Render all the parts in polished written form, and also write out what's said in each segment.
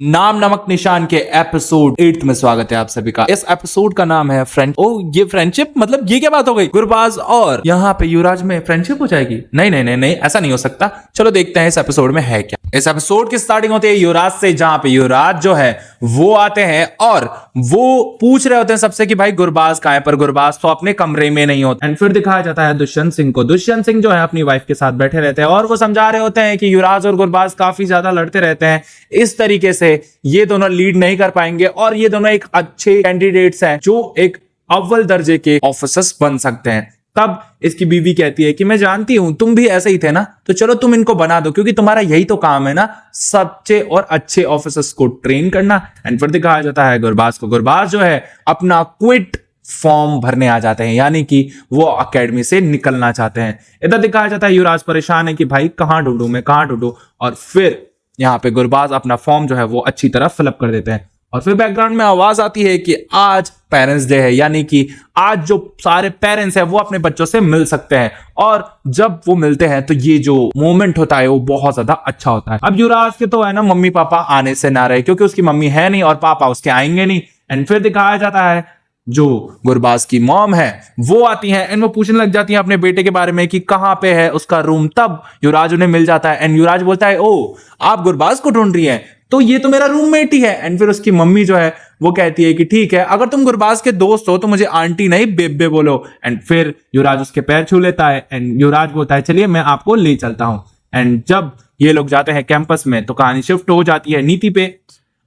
नाम नमक निशान के एपिसोड 8 में स्वागत है आप सभी का। इस एपिसोड का नाम है फ्रेंड। ओ ये फ्रेंडशिप, मतलब ये क्या बात हो गई? गुरबाज और यहाँ पे युवराज में फ्रेंडशिप हो जाएगी? नहीं नहीं नहीं नहीं, ऐसा नहीं हो सकता। चलो देखते हैं इस एपिसोड में है क्या। इस एपिसोड की स्टार्टिंग होती है युवराज से, जहां पे युवराज जो है वो आते हैं और वो पूछ रहे होते हैं सबसे कि भाई गुरबाज कहाँ है, पर गुरबाज तो अपने कमरे में नहीं होता। एंड फिर दिखाया जाता है दुष्यंत सिंह को। दुष्यंत सिंह जो है अपनी वाइफ के साथ बैठे रहते हैं और वो समझा रहे होते हैं कि युवराज और गुरबाज काफी ज्यादा लड़ते रहते हैं, इस तरीके से ये दोनों लीड नहीं कर पाएंगे और ये दोनों एक अच्छे कैंडिडेट्स हैं जो एक अव्वल दर्जे के ऑफिसर्स बन सकते हैं। तब इसकी बीवी कहती है कि मैं जानती हूं तुम भी ऐसे ही थे ना, तो चलो तुम इनको बना दो, क्योंकि तुम्हारा यही तो काम है ना, सच्चे और अच्छे ऑफिसर्स को ट्रेन करना। एंड फिर दिखाया जाता है गुरबाज को। गुरबाज जो है अपना क्विट फॉर्म भरने आ जाते हैं, यानी कि वो अकेडमी से निकलना चाहते हैं। इधर दिखाया जाता है युवराज परेशान है कि भाई कहां ढूंढूं मैं, कहां ढूंढूं। और फिर यहाँ पे गुरबाज अपना फॉर्म जो है वो अच्छी तरह फिलअप कर देते हैं। और फिर बैकग्राउंड में आवाज आती है कि आज पेरेंट्स डे है, यानी कि आज जो सारे पेरेंट्स हैं वो अपने बच्चों से मिल सकते हैं। और जब वो मिलते हैं तो ये जो मोमेंट होता है वो बहुत ज्यादा अच्छा होता है। अब युवराज के तो है ना मम्मी पापा आने से ना रहे, क्योंकि उसकी मम्मी है नहीं और पापा उसके आएंगे नहीं। एंड फिर दिखाया जाता है जो गुरबाज की मॉम है वो आती है एंड वो पूछने लग जाती है अपने बेटे के बारे में कि कहां पे है उसका रूम। तब युवराज उन्हें मिल जाता है एंड युवराज बोलता है ओ आप गुरबाज को ढूंढ रही हैं, तो ये तो मेरा रूममेट ही है। एंड फिर उसकी मम्मी जो है वो कहती है कि ठीक है, अगर तुम गुरबाज के दोस्त हो तो मुझे आंटी नहीं बेबे बोलो। एंड फिर युवराज उसके पैर छू लेता है एंड युवराज बोलता है चलिए मैं आपको ले चलता हूं। एंड जब ये लोग जाते हैं कैंपस में तो कहानी शिफ्ट हो जाती है नीति पे।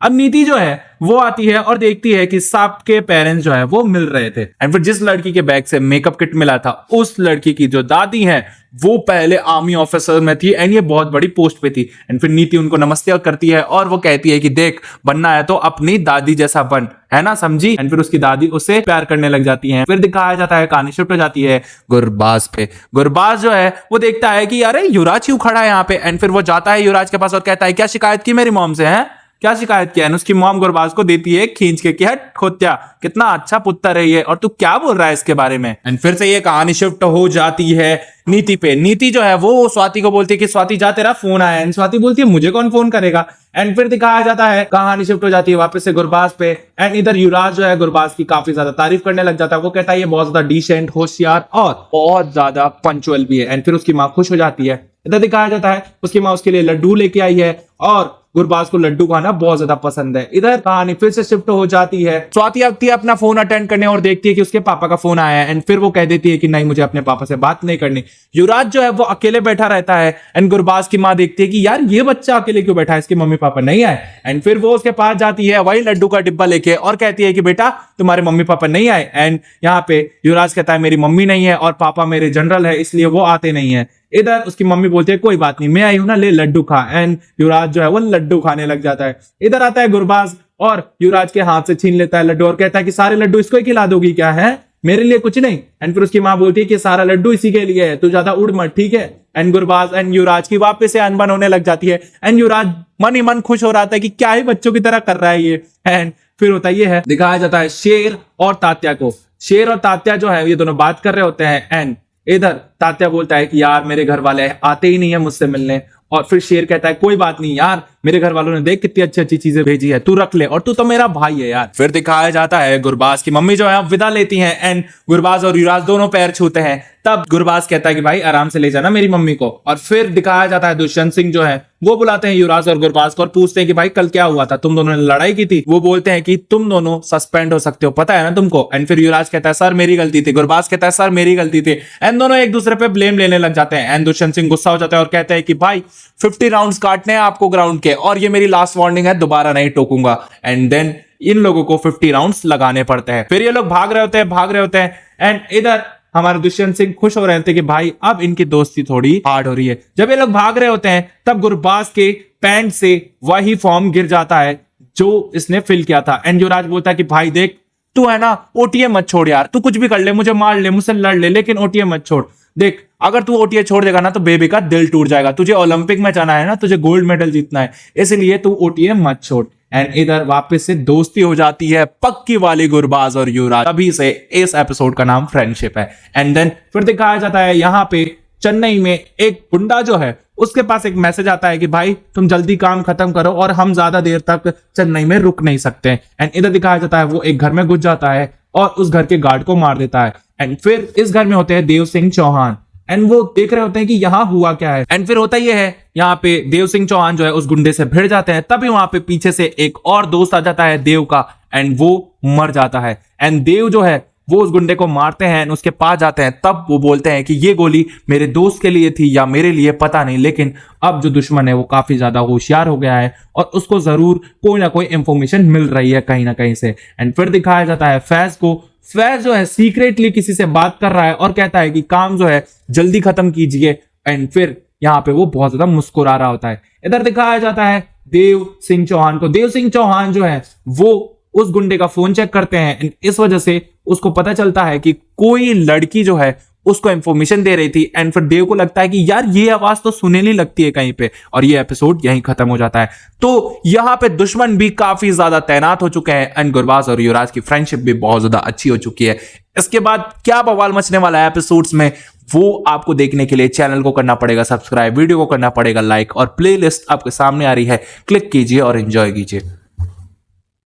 अब नीति जो है वो आती है और देखती है कि सबके पेरेंट्स जो है वो मिल रहे थे। एंड फिर जिस लड़की के बैग से मेकअप किट मिला था उस लड़की की जो दादी है वो पहले आर्मी ऑफिसर में थी एंड ये बहुत बड़ी पोस्ट पे थी। एंड फिर नीति उनको नमस्ते करती है और वो कहती है कि देख बनना है तो अपनी दादी जैसा बन, है ना, समझी। एंड फिर उसकी दादी उससे प्यार करने लग जाती है। फिर दिखाया जाता है कहानी शिफ्ट हो जाती है गुरबाज पे। गुरबाज जो है वो देखता है कि अरे युवराज क्यों खड़ा है यहाँ पे। एंड फिर वो जाता है युवराज के पास और कहता है क्या शिकायत की मेरी मॉम से, है क्या शिकायत किया है? उसकी मॉम गुरबाज को देती है खींच के कि हट खोत्या, कितना अच्छा पुत्र है ये, और तू क्या बोल रहा है इसके बारे में। एंड फिर से ये कहानी शिफ्ट हो जाती है नीति पे। नीति जो है वो स्वाति को बोलती है कि स्वाति जा तेरा फोन आया है। एंड स्वाति बोलती है मुझे कौन फोन करेगा। एंड फिर दिखाया जाता है कहानी शिफ्ट हो जाती है वापस से गुरबाज पे। एंड इधर युवराज जो है गुरबाज की काफी ज्यादा तारीफ करने लग जाता है। वो कहता है ये बहुत ज्यादा डिसेंट, होशियार और बहुत ज्यादा पंचुअल भी है। एंड फिर उसकी माँ खुश हो जाती है। इधर दिखाया जाता है उसकी माँ उसके लिए लड्डू लेके आई है और गुरबाज को लड्डू खाना बहुत ज्यादा पसंद है। इधर कहानी फिर से शिफ्ट हो जाती है। स्वाति आती है अपना फोन अटेंड करने और देखती है कि उसके पापा का फोन आया है। एंड फिर वो कह देती है कि नहीं मुझे अपने पापा से बात नहीं करनी। युवराज जो है वो अकेले बैठा रहता है एंड गुरबाज की माँ देखती है कि यार ये बच्चा अकेले क्यों बैठा है, इसके मम्मी पापा नहीं आए। एंड फिर वो उसके पास जाती है वही लड्डू का डिब्बा लेके और कहती है कि बेटा तुम्हारे मम्मी पापा नहीं आए। एंड यहाँ पे युवराज कहता है मेरी मम्मी नहीं है और पापा मेरे जनरल है इसलिए वो आते नहीं है। इधर उसकी मम्मी बोलती है कोई बात नहीं मैं आई हूं ना, ले लड्डू खा। एंड युवराज जो है वो लड्डू खाने लग जाता है। इधर आता है गुरबाज और युवराज के हाथ से छीन लेता है लड्डू और कहता है कि सारे लड्डू इसको ही खिला दोगी क्या, है मेरे लिए कुछ नहीं। एंड फिर उसकी माँ बोलती है कि सारा लड्डू इसी के लिए है, तू ज्यादा उड़ मत, ठीक है। एंड गुरबाज एंड युवराज की वापस से अनबन होने लग जाती है। एंड युवराज मन ही मन खुश हो रहा था कि क्या ही बच्चों की तरह कर रहा है ये। एंड फिर होता ये है, दिखाया जाता है शेर और तात्या को। शेर और तात्या जो है ये दोनों बात कर रहे होते हैं। एंड इधर तात्या बोलता है कि यार मेरे घर वाले आते ही नहीं है मुझसे मिलने। और फिर शेर कहता है कोई बात नहीं यार, मेरे घर वालों ने देख कितनी अच्छी अच्छी चीजें भेजी है, तू रख ले, और तू तो मेरा भाई है यार। फिर दिखाया जाता है गुरबाज की मम्मी जो है विदा लेती हैं एंड गुरबाज और युवराज दोनों पैर छूते हैं। तब गुरबाज कहता है कि भाई आराम से ले जाना मेरी मम्मी को। और फिर दिखाया जाता है दुष्यंत सिंह जो है वो बुलाते हैं युवराज और गुरबाज को और पूछते हैं कि भाई कल क्या हुआ था, तुम दोनों ने लड़ाई की थी। वो बोलते हैं कि तुम दोनों सस्पेंड हो सकते हो, पता है ना तुमको। एंड फिर युवराज कहता है सर मेरी गलती थी, गुरबाज कहता है सर मेरी गलती थी। एंड दोनों एक दूसरे पे ब्लेम लेने लग जाते हैं। एंड दुष्यंत सिंह गुस्सा हो जाता है और कहते हैं कि भाई 50 राउंड्स काटने हैं आपको ग्राउंड के और ये मेरी लास्ट वार्निंग है, दोबारा नहीं टोकूंगा। एंड देन इन लोगों को 50 राउंड्स लगाने पड़ते हैं। फिर ये लोग भाग रहे होते हैं। एंड इधर हमारे दुष्यंत सिंह खुश हो रहे थे कि भाई अब इनकी दोस्ती थोड़ी हार्ड हो रही है। जब ये लोग भाग रहे होते हैं तब गुरबाज के पैंट से वही फॉर्म गिर जाता है जो इसने फिल किया था। एंड युवराज बोलता है कि भाई देख तू है ना ओटीए मत छोड़ यार, तू कुछ भी कर ले, मुझे मार ले, मुझसे लड़ ले, लेकिन ओटीए मत छोड़। देख अगर तू ओटीए छोड़ देगा ना तो बेबी का दिल टूट जाएगा। तुझे ओलंपिक में जाना है ना, तुझे गोल्ड मेडल जीतना है, इसलिए तू ओटीए मत छोड़। एंड इधर वापस से दोस्ती हो जाती है पक्की वाली गुरबाज और युवराज। तभी से इस एपिसोड का नाम फ्रेंडशिप है। एंड देन फिर दिखाया जाता है यहाँ पे चेन्नई में एक गुंडा जो है उसके पास एक मैसेज आता है कि भाई तुम जल्दी काम खत्म करो और हम ज्यादा देर तक चेन्नई में रुक नहीं सकते। एंड इधर दिखाया जाता है वो एक घर में घुस जाता है और उस घर के गार्ड को मार देता है। एंड फिर इस घर में होते हैं देव सिंह चौहान एंड वो देख रहे होते हैं कि यहाँ हुआ क्या है। एंड फिर होता ये है, यहाँ पे देव सिंह चौहान जो है उस गुंडे से भिड़ जाते हैं। तभी वहां पे पीछे से एक और दोस्त आ जाता है देव का एंड वो मर जाता है। एंड देव जो है वो उस गुंडे को मारते हैं, उसके पास जाते हैं। तब वो बोलते हैं कि ये गोली मेरे दोस्त के लिए थी या मेरे लिए पता नहीं, लेकिन अब जो दुश्मन है वो काफी ज्यादा होशियार हो गया है और उसको जरूर कोई ना कोई इंफॉर्मेशन मिल रही है कहीं ना कहीं से। एंड फिर दिखाया जाता है फैज को। फैज जो है सीक्रेटली किसी से बात कर रहा है और कहता है कि काम जो है जल्दी खत्म कीजिए। एंड फिर यहाँ पे वो बहुत ज्यादा मुस्कुरा रहा होता है। इधर दिखाया जाता है देव सिंह चौहान को। देव सिंह चौहान जो है वो उस गुंडे का फोन चेक करते हैं। इस वजह से उसको पता चलता है कि कोई लड़की जो है उसको इंफॉर्मेशन दे रही थी। एंड फिर देव को लगता है कि यार ये आवाज तो सुनेली लगती है कहीं पे, और ये एपिसोड यहीं खत्म हो जाता है। तो यहाँ पे दुश्मन भी काफी ज्यादा तैनात हो चुके हैं एंड गुरबाज और युवराज की फ्रेंडशिप भी बहुत ज्यादा अच्छी हो चुकी है। इसके बाद क्या बवाल मचने वाला है एपिसोड्स में, वो आपको देखने के लिए चैनल को करना पड़ेगा सब्सक्राइब, वीडियो को करना पड़ेगा लाइक, और प्लेलिस्ट आपके सामने आ रही है, क्लिक कीजिए और एंजॉय कीजिए।